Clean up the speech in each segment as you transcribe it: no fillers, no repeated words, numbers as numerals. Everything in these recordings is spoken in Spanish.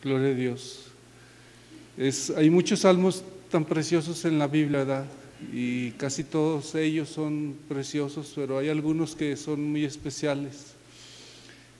Gloria a Dios. Hay muchos salmos tan preciosos en la Biblia, ¿verdad? Y casi todos ellos son preciosos, pero hay algunos que son muy especiales.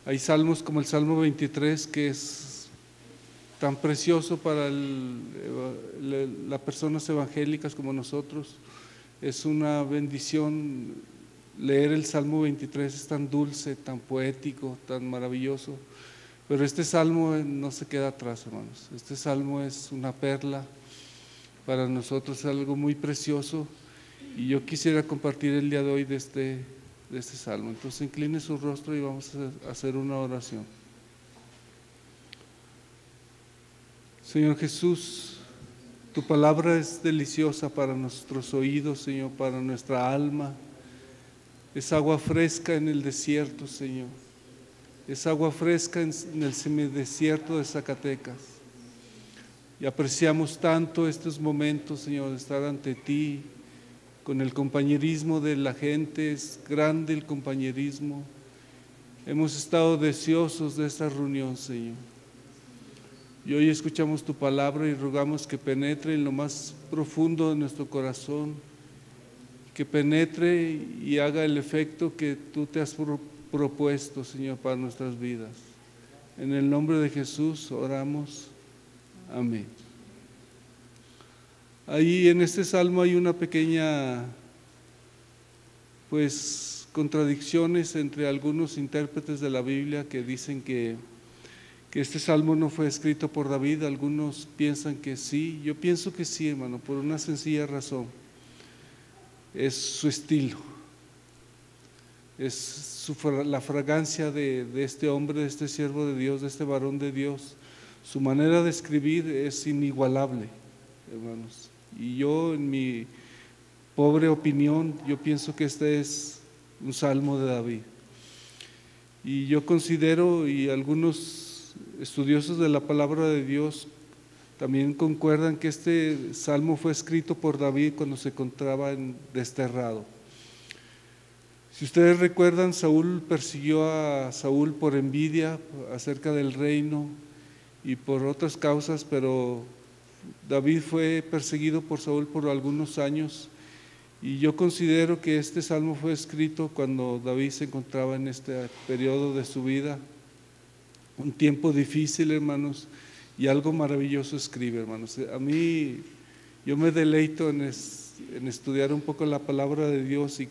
Hay salmos como el Salmo 23, que es tan precioso para las personas evangélicas como nosotros. Es una bendición leer el Salmo 23, es tan dulce, tan poético, tan maravilloso. Pero este salmo no se queda atrás, hermanos. Este salmo es una perla para nosotros, es algo muy precioso, y yo quisiera compartir el día de hoy de este salmo. Entonces incline su rostro y vamos a hacer una oración. Señor Jesús, tu palabra es deliciosa para nuestros oídos, Señor, para nuestra alma. Es agua fresca en el desierto, Señor. Es agua fresca en el semidesierto de Zacatecas. Y apreciamos tanto estos momentos, Señor, de estar ante ti, con el compañerismo de la gente. Es grande el compañerismo. Hemos estado deseosos de esta reunión, Señor. Y hoy escuchamos tu palabra y rogamos que penetre en lo más profundo de nuestro corazón, que penetre y haga el efecto que tú te has propuesto, Señor, para nuestras vidas. En el nombre de Jesús oramos. Amén. Ahí en este salmo hay una pequeña, contradicciones entre algunos intérpretes de la Biblia que dicen que este salmo no fue escrito por David. Algunos piensan que sí. Yo pienso que sí, hermano, por una sencilla razón. Es su estilo. Es la fragancia de este hombre, de este siervo de Dios, de este varón de Dios. Su manera de escribir es inigualable, hermanos. Y yo, en mi pobre opinión, yo pienso que este es un salmo de David. Y yo considero, y algunos estudiosos de la palabra de Dios también concuerdan, que este salmo fue escrito por David cuando se encontraba desterrado. Si ustedes recuerdan, Saúl persiguió a Saúl por envidia acerca del reino y por otras causas, pero David fue perseguido por Saúl por algunos años, y yo considero que este salmo fue escrito cuando David se encontraba en este periodo de su vida, un tiempo difícil, hermanos, y algo maravilloso escribe, hermanos. A mí, yo me deleito en estudiar un poco la palabra de Dios y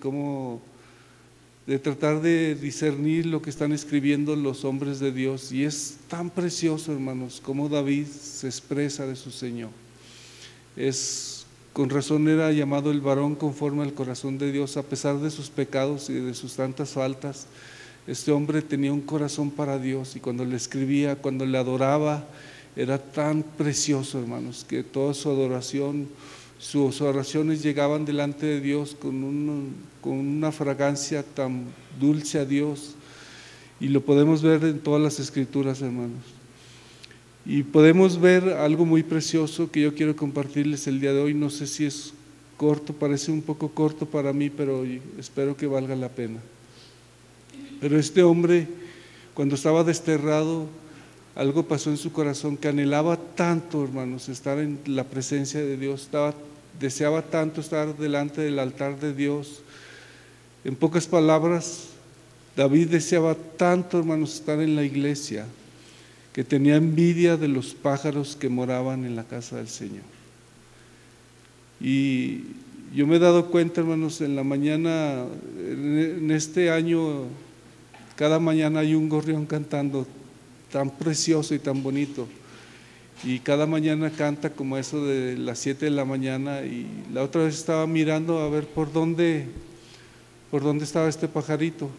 de tratar de discernir lo que están escribiendo los hombres de Dios, y es tan precioso, hermanos, cómo David se expresa de su Señor. Con razón era llamado el varón conforme al corazón de Dios. A pesar de sus pecados y de sus tantas faltas, este hombre tenía un corazón para Dios, y cuando le escribía, cuando le adoraba, era tan precioso, hermanos, que toda su adoración, sus oraciones llegaban delante de Dios con una fragancia tan dulce a Dios, y lo podemos ver en todas las escrituras, hermanos. Y podemos ver algo muy precioso que yo quiero compartirles el día de hoy. No sé si es corto, parece un poco corto para mí, pero espero que valga la pena. Pero este hombre, cuando estaba desterrado, algo pasó en su corazón, que anhelaba tanto, hermanos, estar en la presencia de Dios, deseaba tanto estar delante del altar de Dios. En pocas palabras, David deseaba tanto, hermanos, estar en la iglesia, que tenía envidia de los pájaros que moraban en la casa del Señor. Y yo me he dado cuenta, hermanos, en la mañana, en este año, cada mañana hay un gorrión cantando tan precioso y tan bonito, y cada mañana canta como eso de las 7 de la mañana, y la otra vez estaba mirando a ver por dónde estaba este pajarito,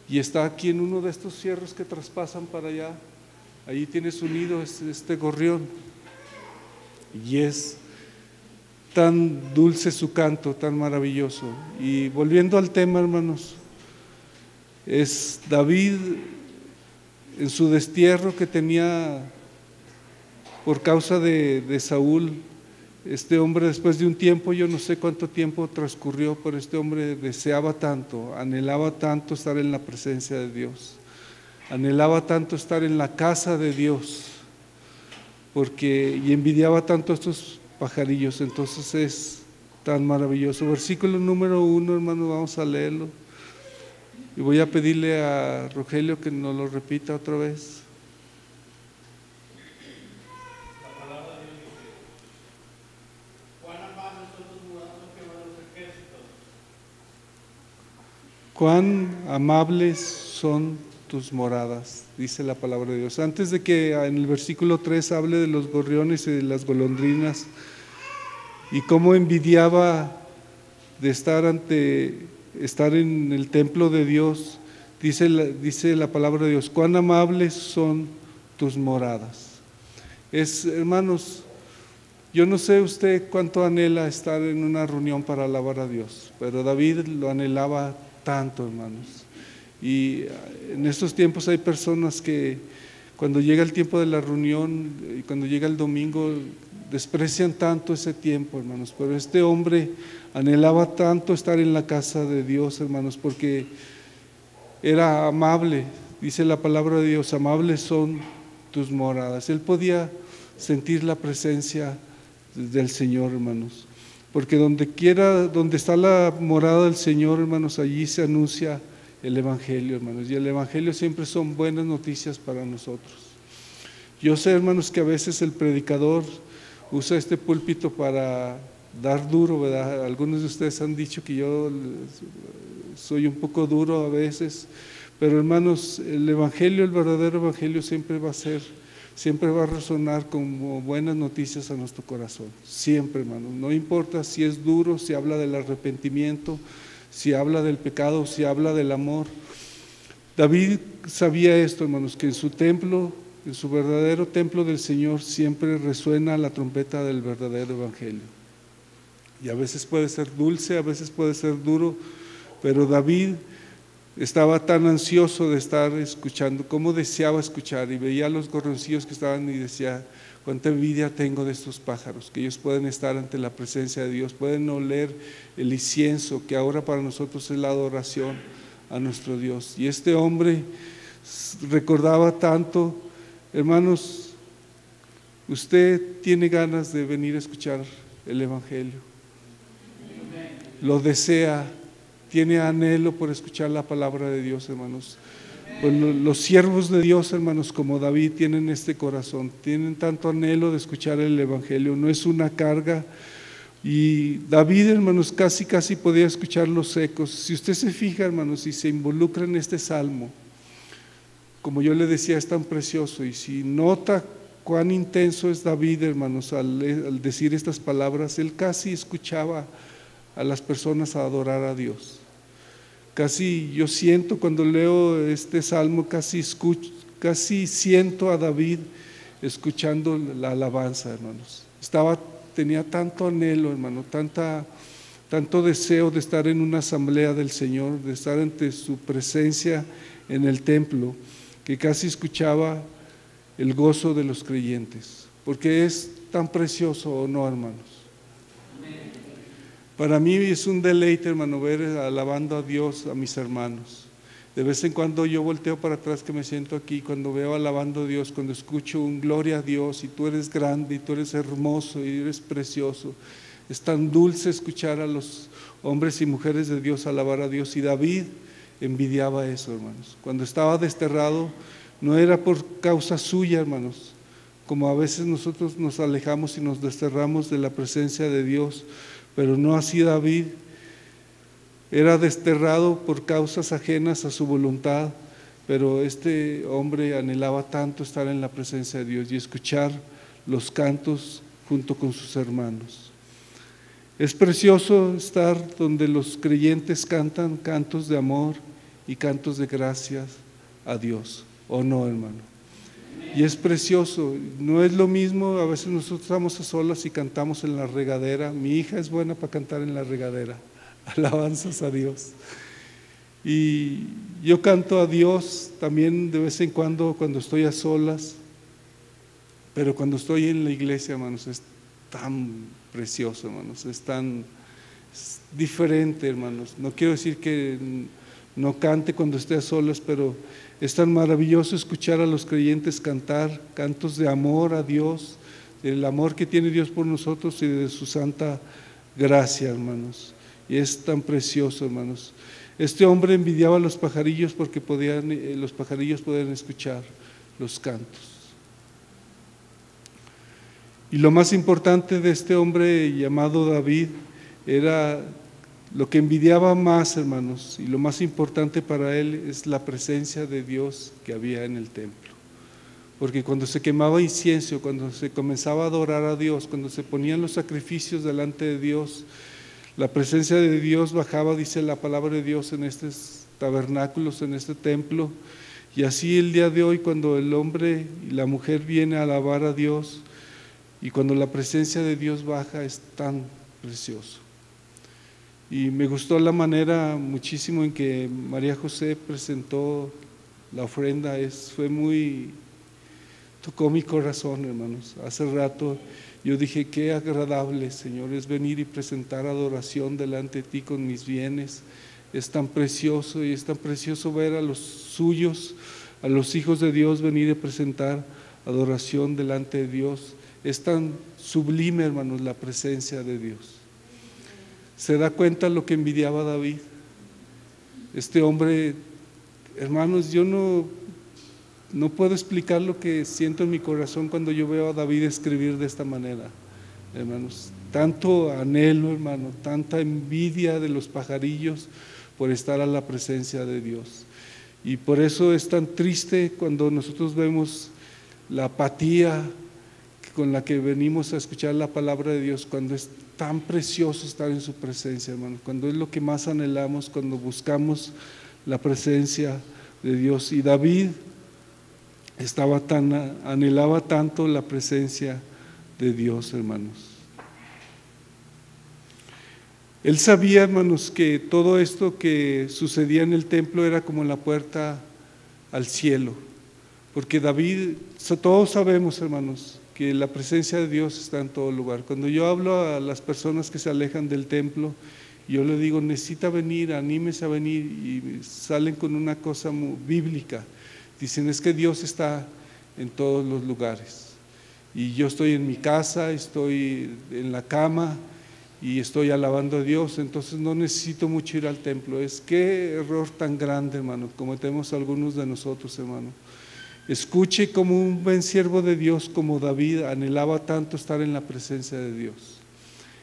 y está aquí en uno de estos cierros que traspasan para allá. Allí tiene su nido este gorrión, y es tan dulce su canto, tan maravilloso. Y volviendo al tema, hermanos, es David en su destierro que tenía por causa de Saúl. Este hombre, después de un tiempo, yo no sé cuánto tiempo transcurrió, pero este hombre deseaba tanto, anhelaba tanto estar en la presencia de Dios, anhelaba tanto estar en la casa de Dios, y envidiaba tanto a estos pajarillos. Entonces es tan maravilloso. Versículo número 1, hermanos, vamos a leerlo. Y voy a pedirle a Rogelio que nos lo repita otra vez. La palabra de Dios dice: cuán amables son tus moradas, Jehová de los ejércitos. Cuán amables son tus moradas, dice la palabra de Dios. Antes de que en el versículo 3 hable de los gorriones y de las golondrinas y cómo envidiaba de estar en el templo de Dios, dice la palabra de Dios: cuán amables son tus moradas. Hermanos, yo no sé usted cuánto anhela estar en una reunión para alabar a Dios, pero David lo anhelaba tanto, hermanos. Y en estos tiempos hay personas que cuando llega el tiempo de la reunión y cuando llega el domingo desprecian tanto ese tiempo, hermanos. Pero este hombre anhelaba tanto estar en la casa de Dios, hermanos, porque era amable. Dice la palabra de Dios: amables son tus moradas. Él podía sentir la presencia del Señor, hermanos, porque donde está la morada del Señor, hermanos, allí se anuncia el Evangelio, hermanos, y el Evangelio siempre son buenas noticias para nosotros. Yo sé, hermanos, que a veces el predicador usa este púlpito para dar duro, ¿verdad? Algunos de ustedes han dicho que yo soy un poco duro a veces, pero hermanos, el Evangelio, el verdadero Evangelio siempre va a resonar como buenas noticias a nuestro corazón, siempre, hermanos. No importa si es duro, si habla del arrepentimiento, si habla del pecado, si habla del amor. David sabía esto, hermanos, que en su templo, en su verdadero templo del Señor, siempre resuena la trompeta del verdadero Evangelio. Y a veces puede ser dulce, a veces puede ser duro, pero David estaba tan ansioso de estar escuchando, como deseaba escuchar, y veía a los gorroncillos que estaban y decía: cuánta envidia tengo de estos pájaros, que ellos pueden estar ante la presencia de Dios, pueden oler el incienso, que ahora para nosotros es la adoración a nuestro Dios. Y este hombre recordaba tanto. Hermanos, usted tiene ganas de venir a escuchar el Evangelio, lo desea, tiene anhelo por escuchar la palabra de Dios, hermanos. Pues los siervos de Dios, hermanos, como David, tienen este corazón, tienen tanto anhelo de escuchar el Evangelio, no es una carga. Y David, hermanos, casi podía escuchar los ecos. Si usted se fija, hermanos, y se involucra en este salmo, como yo le decía, es tan precioso, y si nota cuán intenso es David, hermanos, al decir estas palabras, él casi escuchaba a las personas a adorar a Dios. Casi yo siento cuando leo este salmo, casi siento a David escuchando la alabanza, hermanos. Tenía tanto anhelo, hermano, tanto deseo de estar en una asamblea del Señor, de estar ante su presencia en el templo, que casi escuchaba el gozo de los creyentes, porque es tan precioso, ¿o no, hermanos? Para mí es un deleite, hermano, ver alabando a Dios a mis hermanos. De vez en cuando yo volteo para atrás, que me siento aquí, cuando veo alabando a Dios, cuando escucho un gloria a Dios, y tú eres grande, y tú eres hermoso, y eres precioso. Es tan dulce escuchar a los hombres y mujeres de Dios alabar a Dios, y David envidiaba eso, hermanos. Cuando estaba desterrado, no era por causa suya, hermanos, como a veces nosotros nos alejamos y nos desterramos de la presencia de Dios, pero no así David. Era desterrado por causas ajenas a su voluntad, pero este hombre anhelaba tanto estar en la presencia de Dios y escuchar los cantos junto con sus hermanos. Es precioso estar donde los creyentes cantan cantos de amor y cantos de gracias a Dios, ¿o no, hermano? Y es precioso, no es lo mismo. A veces nosotros estamos a solas y cantamos en la regadera. Mi hija es buena para cantar en la regadera, alabanzas a Dios. Y yo canto a Dios también de vez en cuando estoy a solas, pero cuando estoy en la iglesia, hermanos, es tan precioso, hermanos, es diferente, hermanos. No quiero decir que no cante cuando esté a solas, pero es tan maravilloso escuchar a los creyentes cantar cantos de amor a Dios, del amor que tiene Dios por nosotros y de su santa gracia, hermanos. Y es tan precioso, hermanos. Este hombre envidiaba a los pajarillos porque los pajarillos podían escuchar los cantos. Y lo más importante de este hombre llamado David era lo que envidiaba más, hermanos, y lo más importante para él es la presencia de Dios que había en el templo. Porque cuando se quemaba incienso, cuando se comenzaba a adorar a Dios, cuando se ponían los sacrificios delante de Dios, la presencia de Dios bajaba, dice la palabra de Dios, en estos tabernáculos, en este templo. Y así el día de hoy, cuando el hombre y la mujer vienen a alabar a Dios, y cuando la presencia de Dios baja, es tan precioso. Y me gustó la manera muchísimo en que María José presentó la ofrenda, tocó mi corazón, hermanos. Hace rato yo dije, qué agradable, Señor, es venir y presentar adoración delante de ti con mis bienes. Es tan precioso, y es tan precioso ver a los suyos, a los hijos de Dios, venir y presentar adoración delante de Dios. Es tan sublime, hermanos, la presencia de Dios. ¿Se da cuenta lo que envidiaba David? Este hombre, hermanos, yo no puedo explicar lo que siento en mi corazón cuando yo veo a David escribir de esta manera, hermanos. Tanto anhelo, hermano, tanta envidia de los pajarillos por estar a la presencia de Dios. Y por eso es tan triste cuando nosotros vemos la apatía con la que venimos a escuchar la palabra de Dios, cuando es tan precioso estar en su presencia, hermanos, cuando es lo que más anhelamos, cuando buscamos la presencia de Dios. Y David anhelaba tanto la presencia de Dios, hermanos. Él sabía, hermanos, que todo esto que sucedía en el templo era como la puerta al cielo, porque David, todos sabemos, hermanos, que la presencia de Dios está en todo lugar. Cuando yo hablo a las personas que se alejan del templo, yo le digo, necesita venir, anímese a venir, y salen con una cosa muy bíblica. Dicen, es que Dios está en todos los lugares. Y yo estoy en mi casa, estoy en la cama y estoy alabando a Dios, entonces no necesito mucho ir al templo. Qué error tan grande, hermano, cometemos algunos de nosotros, hermano. Escuche como un buen siervo de Dios como David anhelaba tanto estar en la presencia de Dios.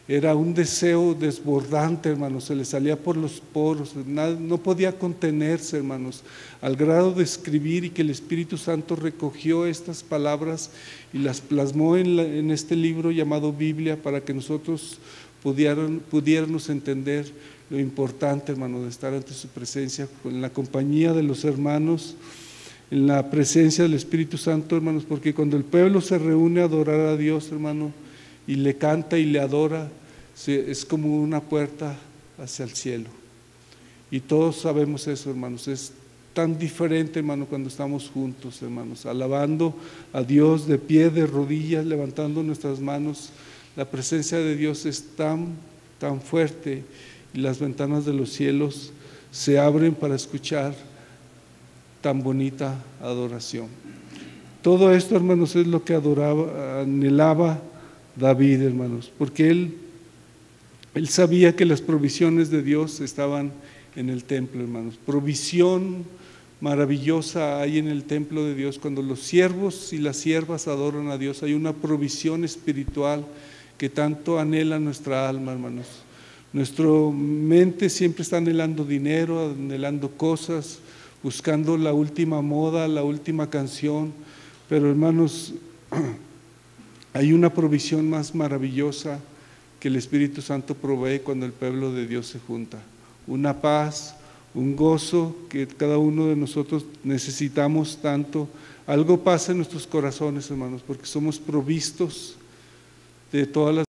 Era un deseo desbordante, hermanos, se le salía por los poros, no podía contenerse, hermanos, al grado de escribir, y que el Espíritu Santo recogió estas palabras y las plasmó en este libro llamado Biblia, para que nosotros pudiéramos entender lo importante, hermano, de estar ante su presencia, en la compañía de los hermanos, en la presencia del Espíritu Santo, hermanos, porque cuando el pueblo se reúne a adorar a Dios, hermano, y le canta y le adora, es como una puerta hacia el cielo. Y todos sabemos eso, hermanos. Es tan diferente, hermano, cuando estamos juntos, hermanos, alabando a Dios de pie, de rodillas, levantando nuestras manos. La presencia de Dios es tan fuerte, y las ventanas de los cielos se abren para escuchar tan bonita adoración. Todo esto, hermanos, es lo que anhelaba David, hermanos, porque él sabía que las provisiones de Dios estaban en el templo, hermanos. Provisión maravillosa hay en el templo de Dios. Cuando los siervos y las siervas adoran a Dios, hay una provisión espiritual que tanto anhela nuestra alma, hermanos. Nuestra mente siempre está anhelando dinero, anhelando cosas, buscando la última moda, la última canción, pero, hermanos, hay una provisión más maravillosa que el Espíritu Santo provee cuando el pueblo de Dios se junta. Una paz, un gozo que cada uno de nosotros necesitamos tanto. Algo pasa en nuestros corazones, hermanos, porque somos provistos de todas las